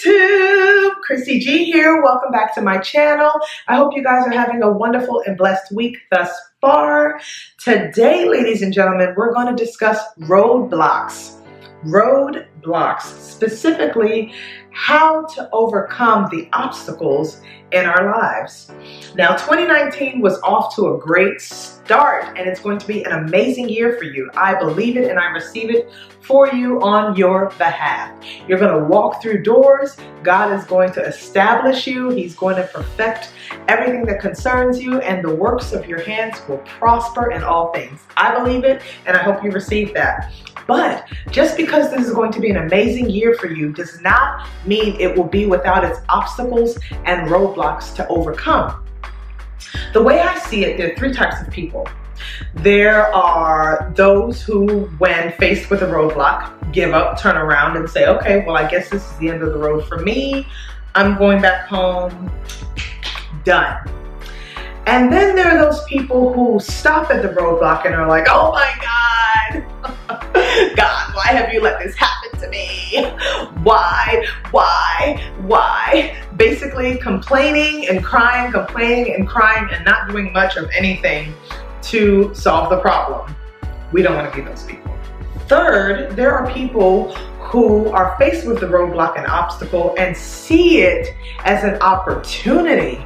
YouTube, Christy G here. Welcome back to my channel. I hope you guys are having a wonderful and blessed week thus far. Today, ladies and gentlemen, we're going to discuss roadblocks. Roadblocks, specifically how to overcome the obstacles in our lives. Now, 2019 was off to a great start, and it's going to be an amazing year for you. I believe it and I receive it for you on your behalf. You're going to walk through doors. God is going to establish you. He's going to perfect everything that concerns you, and the works of your hands will prosper in all things. I believe it, and I hope you receive that. But just because this is going to be an amazing year for you does not mean it will be without its obstacles and roadblocks to overcome. The way I see it, there are three types of people. There are those who, when faced with a roadblock, give up, turn around and say, okay, well, I guess this is the end of the road for me. I'm going back home, done. And then there are those people who stop at the roadblock and are like, oh my God, God, why have you let this happen to me? Why? Basically complaining and crying, and not doing much of anything to solve the problem. We don't want to be those people. Third, there are people who are faced with the roadblock and obstacle and see it as an opportunity.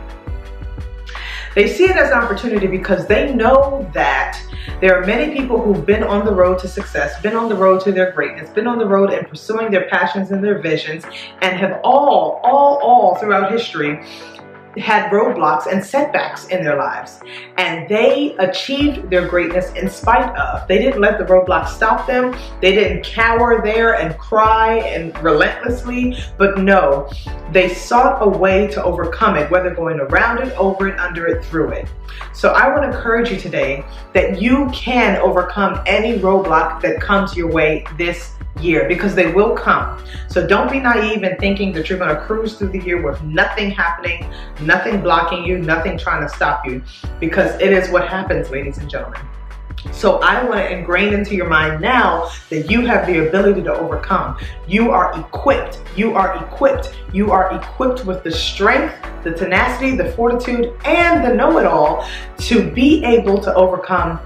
They see it as an opportunity because they know that there are many people who've been on the road to success, been on the road to their greatness, been on the road in pursuing their passions and their visions, and have all throughout history had roadblocks and setbacks in their lives. And they achieved their greatness in spite of. They didn't let the roadblocks stop them. They didn't cower there and cry and relentlessly, but no, they sought a way to overcome it, whether going around it, over it, under it, through it. So I want to encourage you today that you can overcome any roadblock that comes your way this year, because they will come. So don't be naive in thinking that you're going to cruise through the year with nothing happening, nothing blocking you, nothing trying to stop you, because it is what happens, ladies and gentlemen. So I want to ingrain into your mind now that you have the ability to overcome. You are equipped. You are equipped. You are equipped with the strength, the tenacity, the fortitude, and the know-it-all to be able to overcome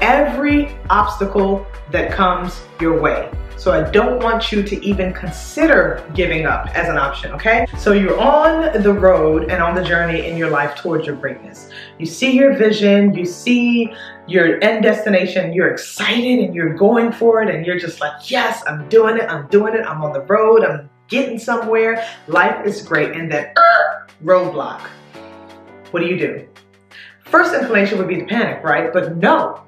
every obstacle that comes your way. So I don't want you to even consider giving up as an option, okay? So you're on the road and on the journey in your life towards your greatness. You see your vision, you see your end destination, you're excited and you're going for it, and you're just like, yes, I'm doing it, I'm on the road, I'm getting somewhere, life is great. And then roadblock. What do? First inclination would be to panic, right? But no.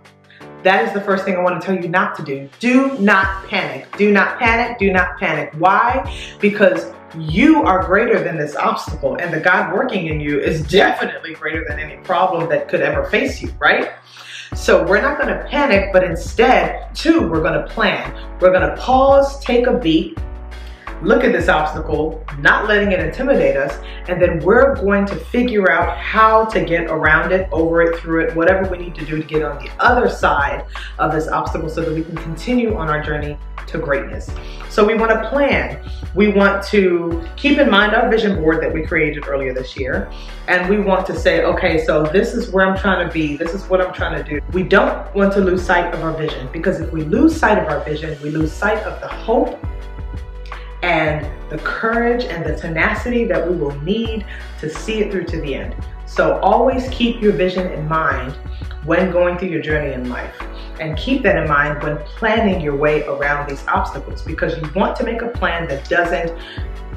That is the first thing I want to tell you not to do. Do not panic. Do not panic. Do not panic. Why? Because you are greater than this obstacle, and the God working in you is definitely greater than any problem that could ever face you, right? So we're not going to panic, but instead, we're going to plan. We're going to pause, take a beat, look at this obstacle, not letting it intimidate us, and then we're going to figure out how to get around it, over it, through it, whatever we need to do to get on the other side of this obstacle so that we can continue on our journey to greatness. So we want to plan. We want to keep in mind our vision board that we created earlier this year, and we want to say, okay, so this is where I'm trying to be. This is what I'm trying to do. We don't want to lose sight of our vision, because if we lose sight of our vision, we lose sight of the hope and the courage and the tenacity that we will need to see it through to the end. So always keep your vision in mind when going through your journey in life, and keep that in mind when planning your way around these obstacles, because you want to make a plan that doesn't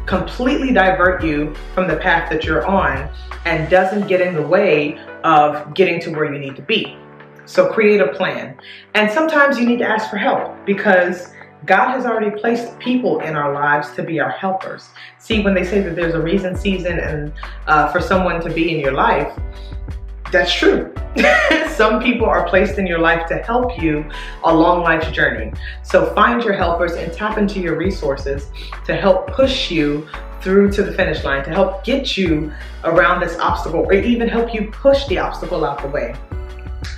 completely divert you from the path that you're on and doesn't get in the way of getting to where you need to be. So create a plan. And sometimes you need to ask for help, because God has already placed people in our lives to be our helpers. See, when they say that there's a reason, season, and for someone to be in your life, that's true. Some people are placed in your life to help you along life's journey. So find your helpers and tap into your resources to help push you through to the finish line, to help get you around this obstacle, or even help you push the obstacle out the way.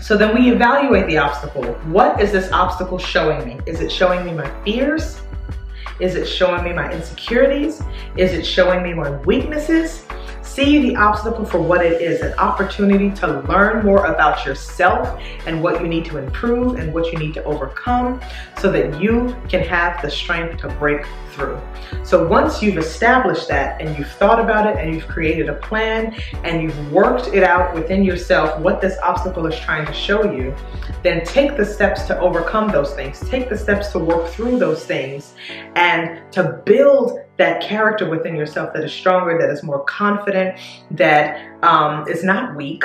So then we evaluate the obstacle. What is this obstacle showing me? Is it showing me my fears? Is it showing me my insecurities? Is it showing me my weaknesses? See the obstacle for what it is, an opportunity to learn more about yourself and what you need to improve and what you need to overcome so that you can have the strength to break through. So once you've established that and you've thought about it and you've created a plan and you've worked it out within yourself what this obstacle is trying to show you, then take the steps to overcome those things. Take the steps to work through those things and to build that character within yourself that is stronger, that is more confident, that is not weak,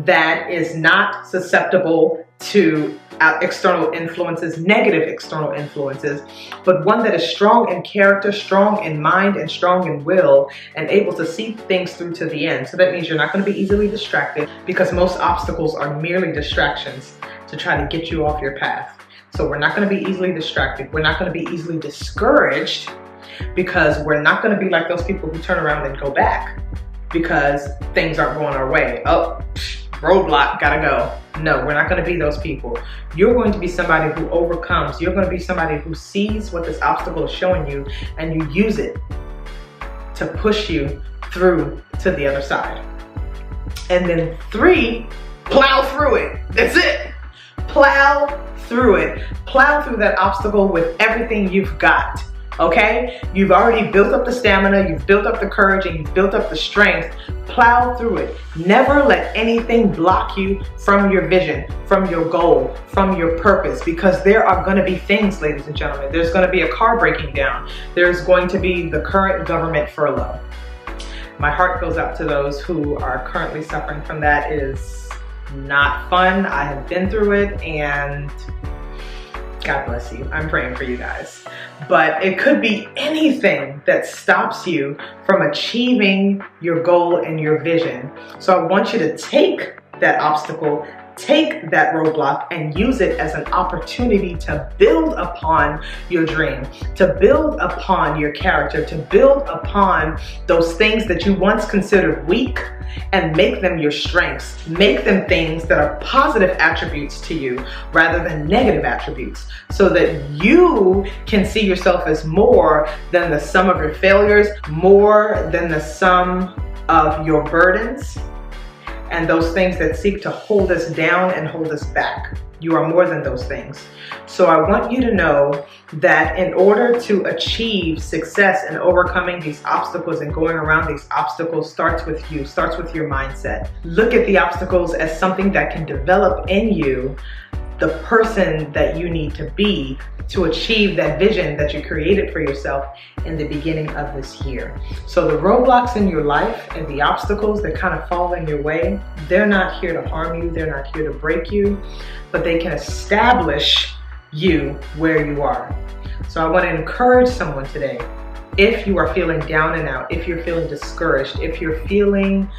that is not susceptible to external influences, negative external influences, but one that is strong in character, strong in mind, and strong in will, and able to see things through to the end. So that means you're not going to be easily distracted, because most obstacles are merely distractions to try to get you off your path. So we're not going to be easily distracted. We're not going to be easily discouraged, because we're not going to be like those people who turn around and go back because things aren't going our way. Oh, roadblock, gotta go. No, we're not going to be those people. You're going to be somebody who overcomes. You're going to be somebody who sees what this obstacle is showing you and you use it to push you through to the other side. And then 3, plow through it. That's it. Plow through it. Plow through that obstacle with everything you've got. Okay? You've already built up the stamina, you've built up the courage, and you've built up the strength. Plow through it. Never let anything block you from your vision, from your goal, from your purpose, because there are going to be things, ladies and gentlemen. There's going to be a car breaking down. There's going to be the current government furlough. My heart goes out to those who are currently suffering from that. It is not fun. I have been through it, and God bless you. I'm praying for you guys. But it could be anything that stops you from achieving your goal and your vision. So I want you to take that obstacle, take that roadblock, and use it as an opportunity to build upon your dream, to build upon your character, to build upon those things that you once considered weak, and make them your strengths. Make them things that are positive attributes to you rather than negative attributes, so that you can see yourself as more than the sum of your failures, more than the sum of your burdens, and those things that seek to hold us down and hold us back. You are more than those things. So I want you to know that in order to achieve success in overcoming these obstacles and going around these obstacles starts with you, starts with your mindset. Look at the obstacles as something that can develop in you the person that you need to be to achieve that vision that you created for yourself in the beginning of this year. So the roadblocks in your life and the obstacles that kind of fall in your way, they're not here to harm you, they're not here to break you, but they can establish you where you are. So I want to encourage someone today. If you are feeling down and out, if you're feeling discouraged, if you're feeling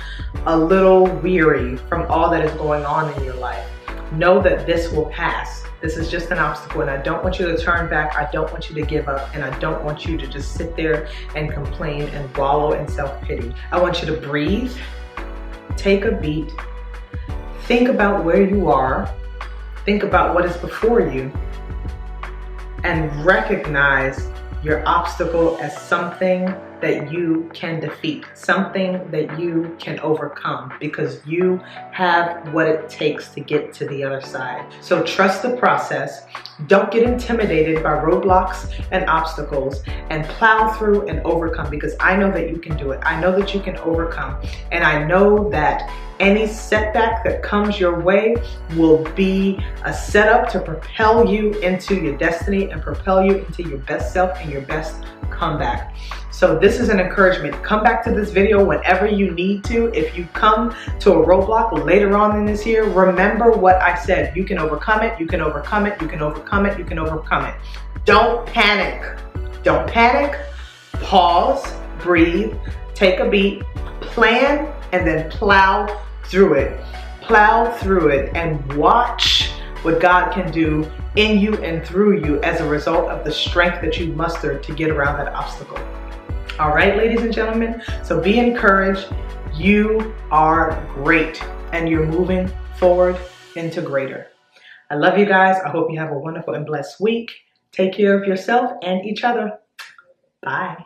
a little weary from all that is going on in your life, know that this will pass. This is just an obstacle, and I don't want you to turn back. I don't want you to give up, and I don't want you to just sit there and complain and wallow in self-pity. I want you to breathe, take a beat, think about where you are, think about what is before you, and recognize your obstacle as something that you can defeat, something that you can overcome, because you have what it takes to get to the other side. So trust the process. Don't get intimidated by roadblocks and obstacles, and plow through and overcome, because I know that you can do it. I know that you can overcome, and I know that any setback that comes your way will be a setup to propel you into your destiny and propel you into your best self and your best comeback. So this is an encouragement. Come back to this video whenever you need to. If you come to a roadblock later on in this year, remember what I said. You can overcome it, you can overcome it, you can overcome it, you can overcome it. Don't panic. Don't panic. Pause, breathe, take a beat, plan, and then plow through it. Plow through it and watch what God can do in you and through you as a result of the strength that you muster to get around that obstacle. All right, ladies and gentlemen, so be encouraged. You are great, and you're moving forward into greater. I love you guys. I hope you have a wonderful and blessed week. Take care of yourself and each other. Bye.